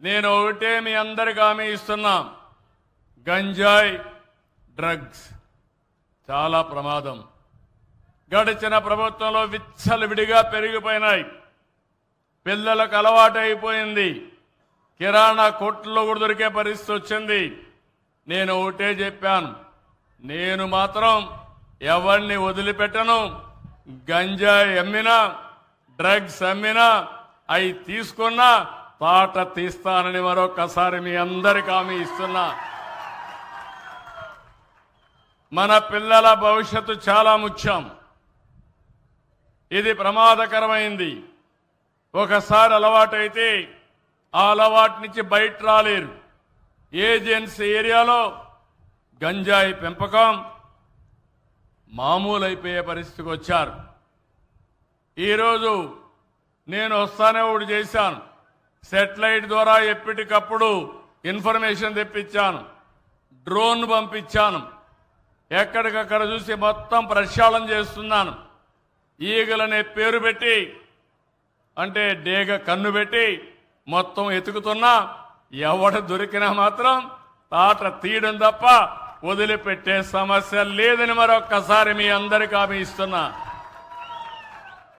నేను ఒకటే మీ అందరికీ హామీ ఇస్తున్నా, గంజాయి డ్రగ్స్ చాలా ప్రమాదం. గడిచిన ప్రభుత్వంలో విచ్చలవిడిగా పెరిగిపోయినాయి. పిల్లలకు అలవాటు అయిపోయింది. కిరాణా కొట్టుల్లో కూడా దొరికే పరిస్థితి వచ్చింది. నేను ఒకటే చెప్పాను, నేను మాత్రం ఎవరిని వదిలిపెట్టను. గంజాయి అమ్మినా డ్రగ్స్ అమ్మినా అవి తీసుకున్నా తాట తీస్తానని మరొకసారి మీ అందరికీ హామీ ఇస్తున్నా. మన పిల్లల భవిష్యత్తు చాలా ముఖ్యం. ఇది ప్రమాదకరమైంది. ఒకసారి అలవాటైతే ఆ అలవాటు నుంచి బయట రాలేరు. ఏజెన్సీ ఏరియాలో గంజాయి పెంపకం మామూలు అయిపోయే పరిస్థితికి వచ్చారు. ఈరోజు నేను వస్తానే ఒకటి చేశాను. సెటిలైట్ ద్వారా ఎప్పటికప్పుడు ఇన్ఫర్మేషన్ తెప్పించాను. డ్రోన్ పంపించాను. ఎక్కడికక్కడ చూసి మొత్తం ప్రక్షాళన చేస్తున్నాను. ఈగలనే పేరు పెట్టి, అంటే డేగ కన్ను పెట్టి మొత్తం ఎతుకుతున్నా. ఎవడు దొరికినా మాత్రం తాట తీయడం తప్ప వదిలిపెట్టే సమస్య లేదని మరొక్కసారి మీ అందరికీ హామీ ఇస్తున్నా.